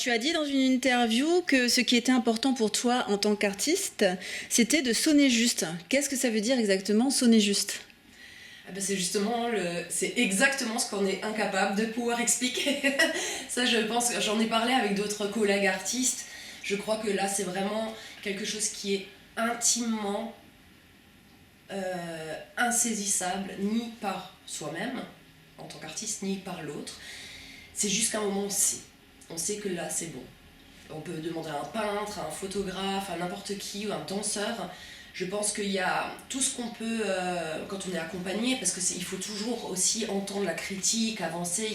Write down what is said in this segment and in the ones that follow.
tu as dit dans une interview que ce qui était important pour toi en tant qu'artiste, c'était de sonner juste. Qu'est-ce que ça veut dire exactement, sonner juste? Ah ben c'est exactement ce qu'on est incapable de pouvoir expliquer. Ça, je pense, j'en ai parlé avec d'autres collègues artistes. Je crois que là, c'est vraiment quelque chose qui est intimement insaisissable, ni par soi-même, en tant qu'artiste, ni par l'autre. C'est juste qu'à un moment, on sait que là, c'est bon. On peut demander à un peintre, à un photographe, à n'importe qui, ou à un danseur. Je pense qu'il y a tout ce qu'on peut quand on est accompagné, parce qu'il faut toujours aussi entendre la critique, avancer.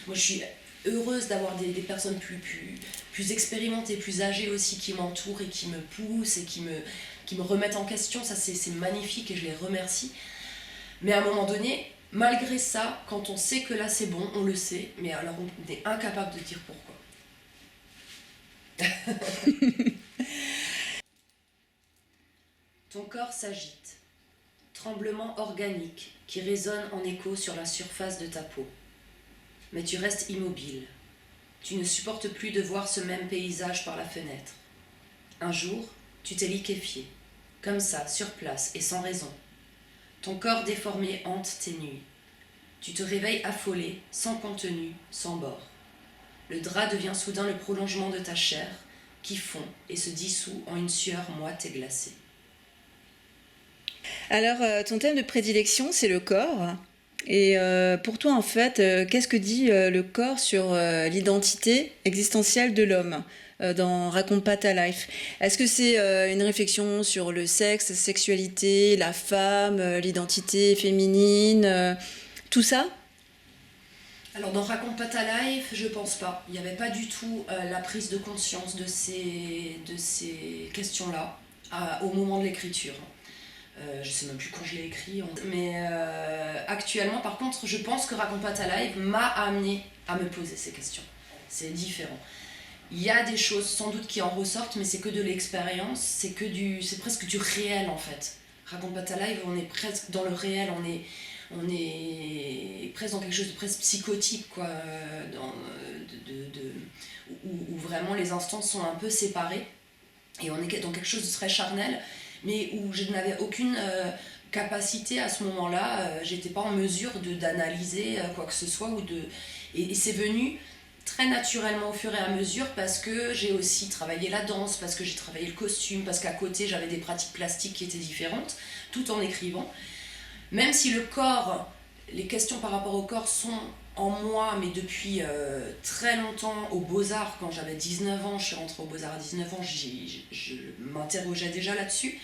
Moi, je suis heureuse d'avoir des personnes plus expérimentées, plus âgées aussi, qui m'entourent et qui me poussent et qui me remettent en question. Ça, c'est magnifique et je les remercie. Mais à un moment donné, malgré ça, quand on sait que là, c'est bon, on le sait, mais alors on est incapable de dire pourquoi. Ton corps s'agite, tremblement organique qui résonne en écho sur la surface de ta peau. Mais tu restes immobile. Tu ne supportes plus de voir ce même paysage par la fenêtre. Un jour, tu t'es liquéfié, comme ça, sur place et sans raison. Ton corps déformé hante tes nuits. Tu te réveilles affolé, sans contenu, sans bord. Le drap devient soudain le prolongement de ta chair, qui fond et se dissout en une sueur moite et glacée. Alors, ton thème de prédilection, c'est le corps. Et pour toi, en fait, qu'est-ce que dit le corps sur l'identité existentielle de l'homme dans Raconte pas ta life? Est-ce que c'est une réflexion sur le sexe, la sexualité, la femme, l'identité féminine, tout ça? Alors dans Raconte pas ta life, je pense pas. Il n'y avait pas du tout la prise de conscience de ces questions-là au moment de l'écriture. Je sais même plus quand je l'ai écrit. Mais actuellement, par contre, je pense que Raconte pas ta life m'a amené à me poser ces questions. C'est différent. Il y a des choses sans doute qui en ressortent, mais c'est que de l'expérience, c'est presque du réel en fait. Raconte pas ta life, on est presque dans le réel, on est presque dans quelque chose de presque psychotique, quoi, où vraiment les instants sont un peu séparés et on est dans quelque chose de très charnel, mais où je n'avais aucune capacité à ce moment-là, j'étais pas en mesure d'analyser quoi que ce soit et c'est venu très naturellement au fur et à mesure parce que j'ai aussi travaillé la danse, parce que j'ai travaillé le costume, parce qu'à côté j'avais des pratiques plastiques qui étaient différentes, tout en écrivant. Même si le corps, les questions par rapport au corps sont en moi, mais depuis très longtemps, aux Beaux-Arts, quand j'avais 19 ans, je suis rentrée aux Beaux-Arts à 19 ans, je m'interrogeais déjà là-dessus,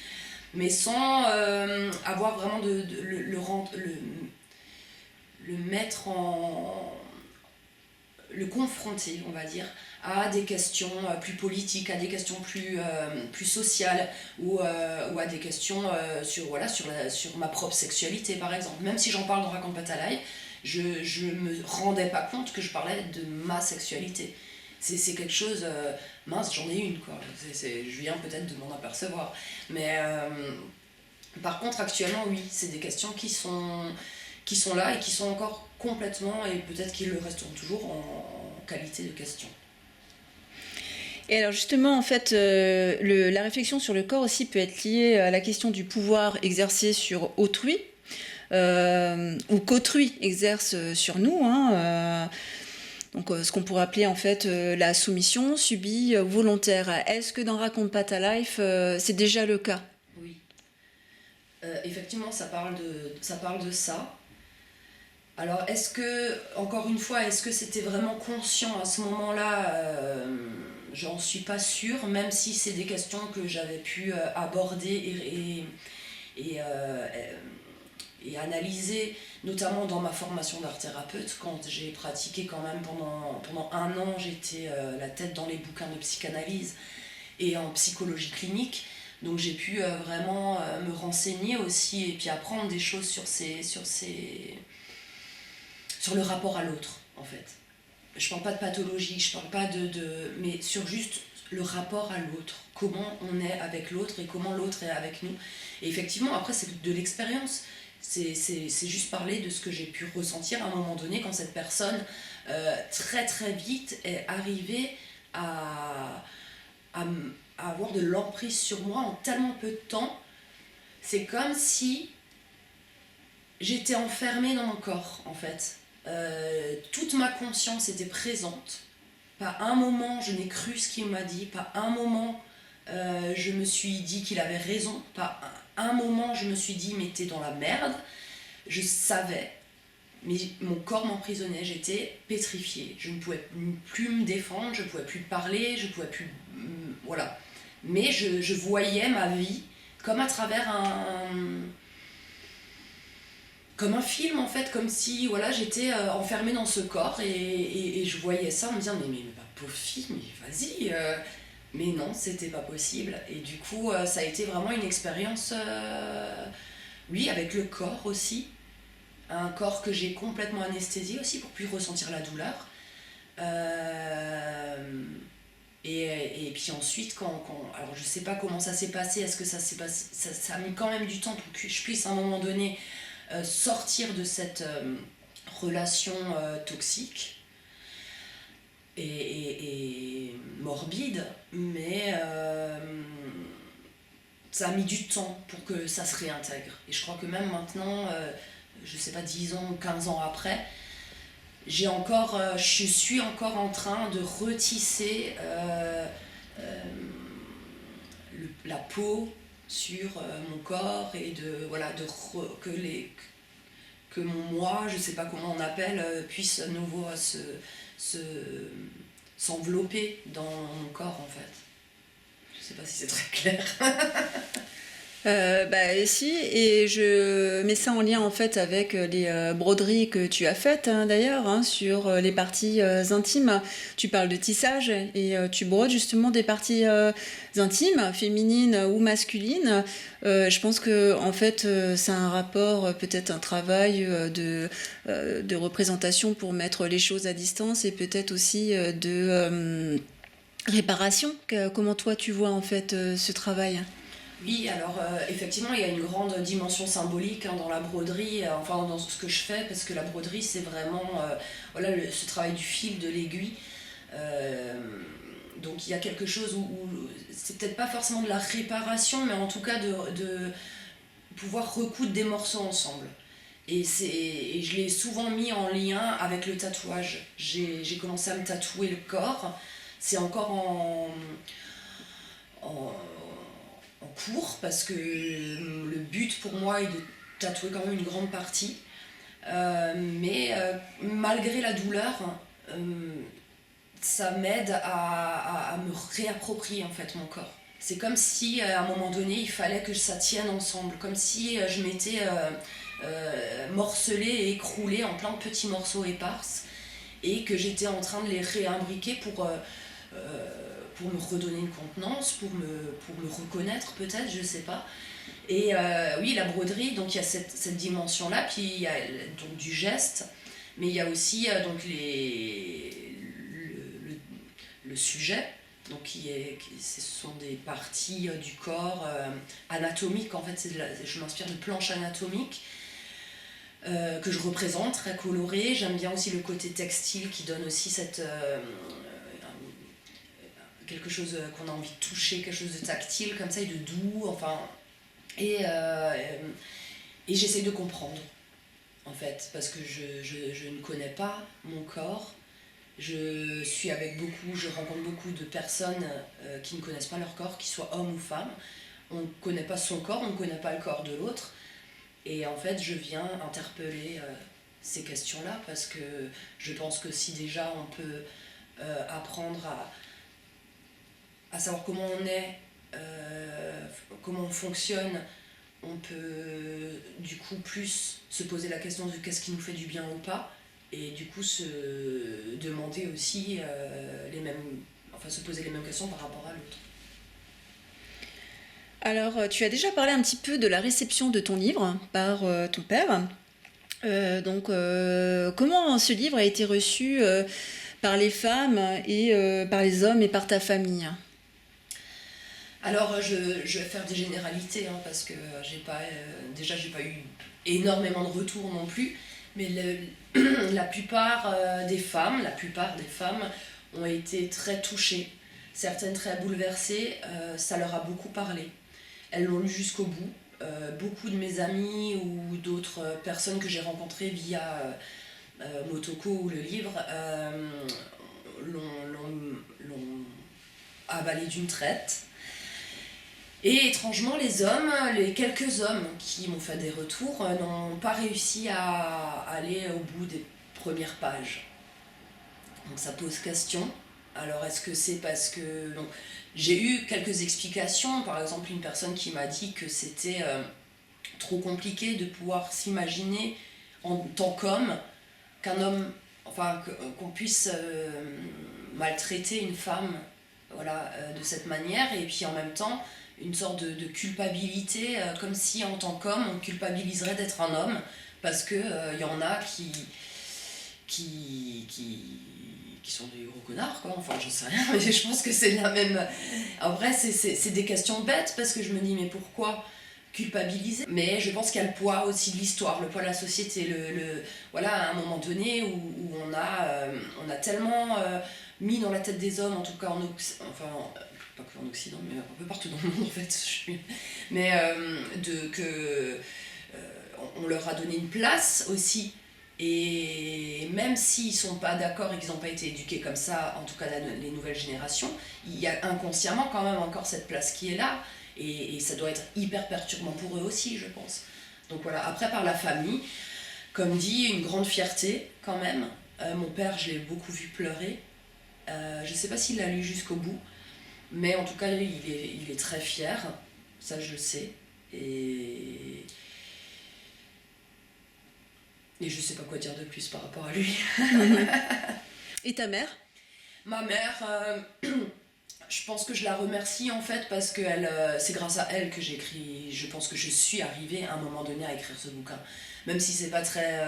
mais sans avoir vraiment le mettre le confronter, on va dire, à des questions plus politiques, à des questions plus sociales ou à des questions sur ma propre sexualité, par exemple. Même si j'en parle dans Raconte pas ta life, je me rendais pas compte que je parlais de ma sexualité. C'est quelque chose... mince, j'en ai une, quoi. Je viens peut-être de m'en apercevoir. Mais par contre, actuellement, oui, c'est des questions qui sont là et qui sont encore complètement, et peut-être qu'ils le resteront toujours en qualité de questions. Et alors justement, en fait, la réflexion sur le corps aussi peut être liée à la question du pouvoir exercé sur autrui, ou qu'autrui exerce sur nous, hein, donc ce qu'on pourrait appeler en fait la soumission subie volontaire. Est-ce que dans Raconte pas ta life, c'est déjà le cas? Oui. Effectivement, ça parle de ça. Alors, encore une fois, est-ce que c'était vraiment conscient à ce moment-là j'en suis pas sûre, même si c'est des questions que j'avais pu aborder et analyser, notamment dans ma formation d'art thérapeute, quand j'ai pratiqué quand même pendant un an, j'étais la tête dans les bouquins de psychanalyse et en psychologie clinique. Donc j'ai pu vraiment me renseigner aussi et puis apprendre des choses sur le rapport à l'autre, en fait. Je parle pas de pathologie, je parle pas mais sur juste le rapport à l'autre, comment on est avec l'autre et comment l'autre est avec nous. Et effectivement, après, c'est de l'expérience. C'est juste parler de ce que j'ai pu ressentir à un moment donné quand cette personne, très très vite, est arrivée à avoir de l'emprise sur moi en tellement peu de temps. C'est comme si j'étais enfermée dans mon corps, en fait. Toute ma conscience était présente. Pas un moment je n'ai cru ce qu'il m'a dit, pas un moment je me suis dit qu'il avait raison, pas un moment je me suis dit mais t'es dans la merde. Je savais, mais mon corps m'emprisonnait, j'étais pétrifiée. Je ne pouvais plus me défendre, je ne pouvais plus parler, je ne pouvais plus... Voilà. Mais je voyais ma vie comme à travers comme un film en fait, comme si voilà, j'étais enfermée dans ce corps et je voyais ça en me disant mais pauvre fille, mais vas-y mais non, c'était pas possible. Et du coup ça a été vraiment une expérience oui, avec le corps aussi, un corps que j'ai complètement anesthésié aussi pour plus ressentir la douleur. Et puis ensuite, alors je sais pas comment ça s'est passé, est-ce que ça s'est passé, ça a mis quand même du temps pour que je puisse à un moment donné sortir de cette relation toxique et morbide, mais ça a mis du temps pour que ça se réintègre. Et je crois que même maintenant, je sais pas, 10 ans ou 15 ans après, je suis encore en train de retisser la peau sur mon corps et que mon moi, je sais pas comment on appelle, puisse à nouveau s'envelopper dans mon corps en fait. Je sais pas si c'est très clair. Si, et je mets ça en lien en fait avec les broderies que tu as faites d'ailleurs sur les parties intimes. Tu parles de tissage et tu brodes justement des parties intimes, féminines ou masculines. Je pense que en fait c'est un rapport, peut-être un travail de représentation pour mettre les choses à distance et peut-être aussi de réparation. Comment toi tu vois en fait ce travail? Oui, alors effectivement, il y a une grande dimension symbolique dans la broderie, enfin dans ce que je fais, parce que la broderie, c'est vraiment voilà, ce travail du fil, de l'aiguille. Donc il y a quelque chose où c'est peut-être pas forcément de la réparation, mais en tout cas de pouvoir recoudre des morceaux ensemble. Et je l'ai souvent mis en lien avec le tatouage. J'ai commencé à me tatouer le corps. C'est encore en cours parce que le but pour moi est de tatouer quand même une grande partie. Mais malgré la douleur, ça m'aide à me réapproprier en fait mon corps. C'est comme si à un moment donné il fallait que ça tienne ensemble, comme si je m'étais morcelée et écroulée en plein de petits morceaux éparses et que j'étais en train de les réimbriquer pour me redonner une contenance, pour me reconnaître peut-être, je sais pas. Et oui, la broderie, donc il y a cette dimension-là, puis il y a donc du geste, mais il y a aussi donc le sujet, donc ce sont des parties du corps anatomiques, en fait je m'inspire de planches anatomiques que je représente, très colorées. J'aime bien aussi le côté textile qui donne aussi quelque chose qu'on a envie de toucher, quelque chose de tactile comme ça et de doux, enfin. Et j'essaie de comprendre, en fait, parce que je ne connais pas mon corps. Je rencontre beaucoup de personnes qui ne connaissent pas leur corps, qu'ils soient hommes ou femmes. On ne connaît pas son corps, on ne connaît pas le corps de l'autre. Et en fait, je viens interpeller ces questions-là, parce que je pense que si déjà on peut apprendre à savoir comment on est, comment on fonctionne, on peut du coup plus se poser la question de qu'est-ce qui nous fait du bien ou pas, et du coup se demander aussi se poser les mêmes questions par rapport à l'autre. Alors, tu as déjà parlé un petit peu de la réception de ton livre par ton père. Comment ce livre a été reçu par les femmes et par les hommes et par ta famille? Alors, je vais faire des généralités, parce que j'ai pas eu énormément de retours non plus, mais la plupart des femmes ont été très touchées, certaines très bouleversées, ça leur a beaucoup parlé. Elles l'ont lu jusqu'au bout. Beaucoup de mes amis ou d'autres personnes que j'ai rencontrées via Motoko ou le livre l'ont avalé d'une traite. Et étrangement, les quelques hommes qui m'ont fait des retours n'ont pas réussi à aller au bout des premières pages. Donc ça pose question. Alors est-ce que c'est parce que... Donc, j'ai eu quelques explications, par exemple une personne qui m'a dit que c'était trop compliqué de pouvoir s'imaginer en tant qu'homme, qu'un homme, enfin qu'on puisse maltraiter une femme voilà, de cette manière, et puis en même temps une sorte de culpabilité, comme si en tant qu'homme on culpabiliserait d'être un homme, parce que y en a qui sont des gros connards, quoi. Enfin, je sais rien, mais je pense que c'est la même... En vrai, c'est des questions bêtes, parce que je me dis, mais pourquoi culpabiliser? Mais je pense qu'il y a le poids aussi de l'histoire, le poids de la société, voilà, à un moment donné où on a tellement mis dans la tête des hommes, en tout cas pas que en Occident, mais un peu partout dans le monde, en fait. Mais on leur a donné une place aussi. Et même s'ils ne sont pas d'accord et qu'ils n'ont pas été éduqués comme ça, en tout cas les nouvelles générations, il y a inconsciemment quand même encore cette place qui est là, et ça doit être hyper perturbant pour eux aussi, je pense. Donc voilà, après par la famille, comme dit, une grande fierté quand même. Mon père, je l'ai beaucoup vu pleurer. Je ne sais pas s'il l'a lu jusqu'au bout, mais en tout cas, il est très fier, ça je le sais. Et je sais pas quoi dire de plus par rapport à lui. Et ta mère? Ma mère, je pense que je la remercie en fait parce que c'est grâce à elle que j'écris. Je pense que je suis arrivée à un moment donné à écrire ce bouquin. Même si c'est pas très...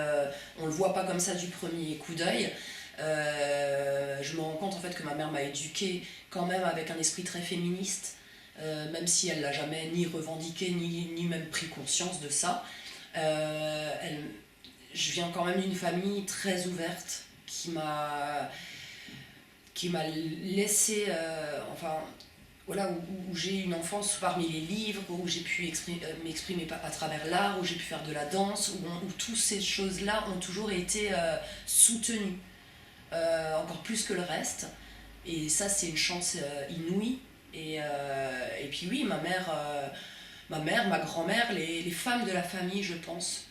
on le voit pas comme ça du premier coup d'œil. Je me rends compte en fait que ma mère m'a éduquée quand même avec un esprit très féministe. Même si elle l'a jamais ni revendiqué ni même pris conscience de ça. Je viens quand même d'une famille très ouverte qui m'a laissé, enfin, voilà, où j'ai eu une enfance parmi les livres, où j'ai pu m'exprimer à travers l'art, où j'ai pu faire de la danse, où toutes ces choses-là ont toujours été soutenues, encore plus que le reste. Et ça, c'est une chance inouïe. Et puis oui, ma mère, ma grand-mère, les femmes de la famille, je pense,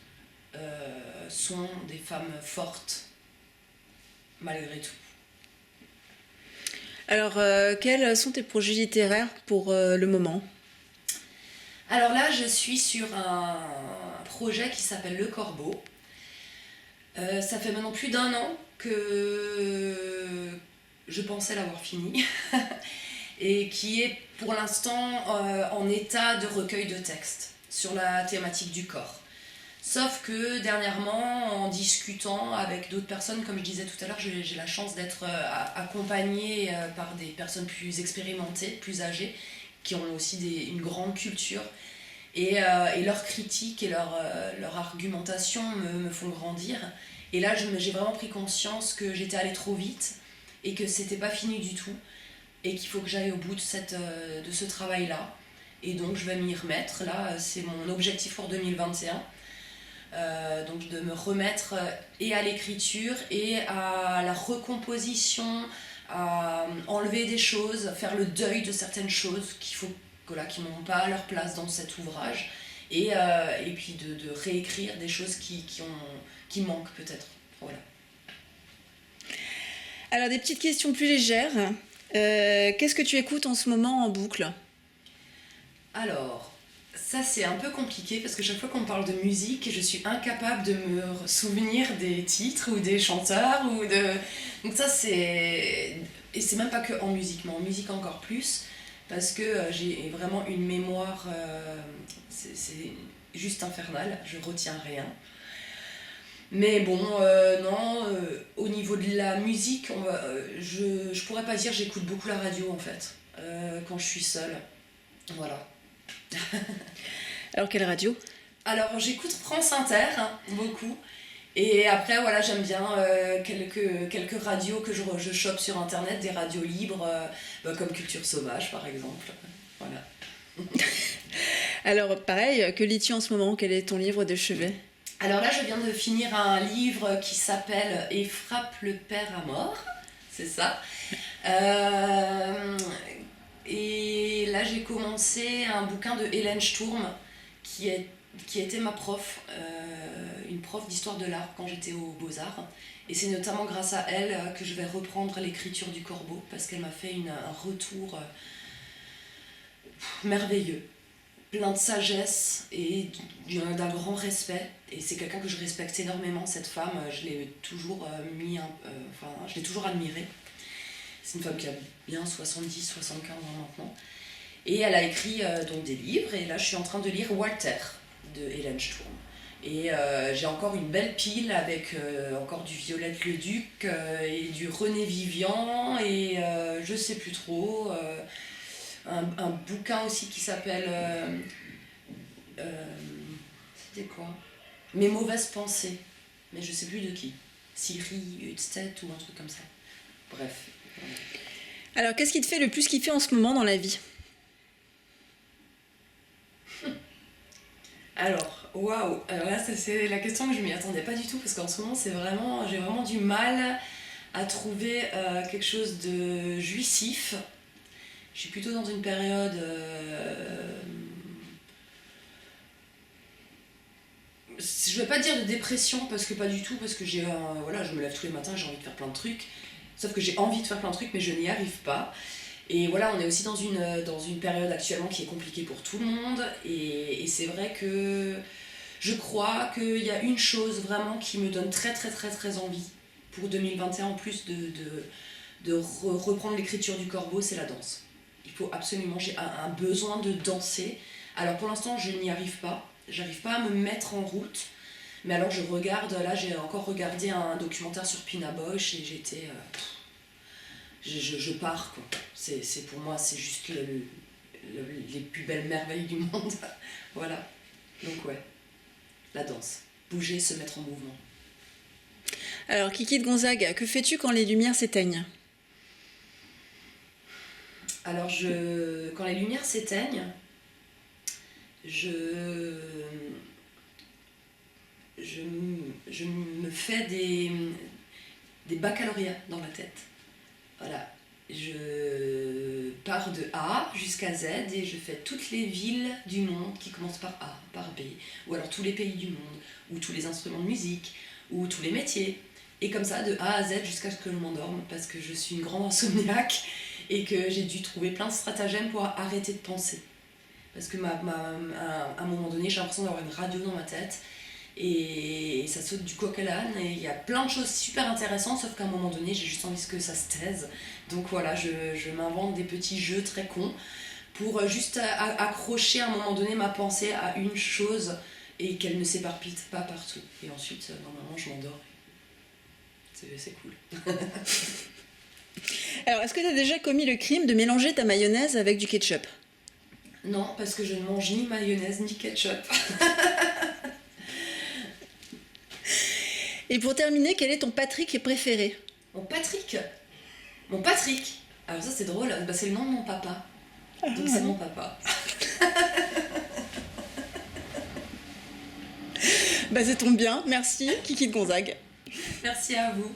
sont des femmes fortes, malgré tout. Alors, quels sont tes projets littéraires pour le moment? Alors là, je suis sur un projet qui s'appelle Le Corbeau. Ça fait maintenant plus d'1 an que je pensais l'avoir fini et qui est pour l'instant en état de recueil de textes sur la thématique du corps. Sauf que dernièrement, en discutant avec d'autres personnes, comme je disais tout à l'heure, j'ai la chance d'être accompagnée par des personnes plus expérimentées, plus âgées, qui ont aussi une grande culture. Et leurs critiques et leur argumentation me font grandir. Et là, j'ai vraiment pris conscience que j'étais allée trop vite et que c'était pas fini du tout. Et qu'il faut que j'aille au bout de ce travail-là. Et donc, je vais m'y remettre. Là, c'est mon objectif pour 2021. Donc de me remettre et à l'écriture et à la recomposition, à enlever des choses, faire le deuil de certaines choses qui n'ont pas leur place dans cet ouvrage, et puis de réécrire des choses qui manquent peut-être. Voilà. Alors, des petites questions plus légères. Qu'est-ce que tu écoutes en ce moment en boucle? Alors, ça c'est un peu compliqué parce que chaque fois qu'on parle de musique, je suis incapable de me souvenir des titres ou des chanteurs donc ça c'est... Et c'est même pas que en musique, mais en musique encore plus, parce que j'ai vraiment une mémoire, c'est juste infernale, je retiens rien. Mais bon, non, au niveau de la musique, je pourrais pas dire j'écoute beaucoup la radio en fait, quand je suis seule. Voilà. Alors, quelle radio? Alors j'écoute France Inter, hein, beaucoup, Et après, voilà, j'aime bien quelques radios que je chope sur internet, des radios libres, comme Culture Sauvage par exemple. Voilà. Alors, pareil, que lis-tu en ce moment? Quel est ton livre de chevet? Alors là, je viens de finir un livre qui s'appelle Et frappe le père à mort. C'est ça. Et là, j'ai commencé un bouquin de Hélène Sturm, qui était ma prof, une prof d'histoire de l'art quand j'étais aux Beaux-Arts. Et c'est notamment grâce à elle que je vais reprendre l'écriture du corbeau, parce qu'elle m'a fait un retour merveilleux, plein de sagesse et d'un grand respect. Et c'est quelqu'un que je respecte énormément, cette femme. Je l'ai toujours je l'ai toujours admirée. C'est une femme qui a bien 70-75 ans maintenant. Et elle a écrit donc des livres, et là je suis en train de lire Walter de Hélène Sturm. Et j'ai encore une belle pile avec encore du Violette le Duc et du René Vivian et je sais plus trop. Un bouquin aussi qui s'appelle c'était quoi? Mes mauvaises pensées, mais je sais plus de qui. Siri Hudstedt ou un truc comme ça. Bref. Alors, qu'est-ce qui te fait le plus kiffer en ce moment dans la vie? Alors, waouh! Alors là, c'est la question que je m'y attendais pas du tout, parce qu'en ce moment, j'ai vraiment du mal à trouver quelque chose de jouissif. Je suis plutôt dans une période je vais pas dire de dépression, parce que pas du tout, parce que voilà, je me lève tous les matins, j'ai envie de faire plein de trucs. Sauf que j'ai envie de faire plein de trucs, mais je n'y arrive pas. Et voilà, on est aussi dans une période actuellement qui est compliquée pour tout le monde. Et c'est vrai que je crois qu'il y a une chose vraiment qui me donne très très très très envie pour 2021, en plus de reprendre l'écriture du corbeau, c'est la danse. Il faut absolument, j'ai un besoin de danser. Alors pour l'instant, je n'y arrive pas. J'arrive pas à me mettre en route. Mais alors j'ai encore regardé un documentaire sur Pina Bausch et j'étais... je pars, quoi. Pour moi, c'est juste les plus belles merveilles du monde. Voilà. Donc ouais, la danse. Bouger, se mettre en mouvement. Alors, Kiki de Gonzague, que fais-tu quand les lumières s'éteignent? Alors, quand les lumières s'éteignent, je me fais des baccalauréats dans la tête. Voilà. Je pars de A jusqu'à Z et je fais toutes les villes du monde qui commencent par A, par B, ou alors tous les pays du monde, ou tous les instruments de musique, ou tous les métiers. Et comme ça, de A à Z jusqu'à ce que je m'endorme, parce que je suis une grande insomniaque et que j'ai dû trouver plein de stratagèmes pour arrêter de penser. Parce que à un moment donné, j'ai l'impression d'avoir une radio dans ma tête et ça saute du coq à l'âne et il y a plein de choses super intéressantes, sauf qu'à un moment donné, j'ai juste envie que ça se taise. Donc voilà, je m'invente des petits jeux très cons pour juste accrocher à un moment donné ma pensée à une chose et qu'elle ne s'éparpille pas partout. Et ensuite, normalement, je m'endors. C'est cool. Alors, est-ce que tu as déjà commis le crime de mélanger ta mayonnaise avec du ketchup? Non, parce que je ne mange ni mayonnaise ni ketchup. Et pour terminer, quel est ton Patrick préféré? Mon Patrick? Alors ça c'est drôle, c'est le nom de mon papa. Donc c'est mon papa. Ça tombe bien, merci Kiki de Gonzague. Merci à vous.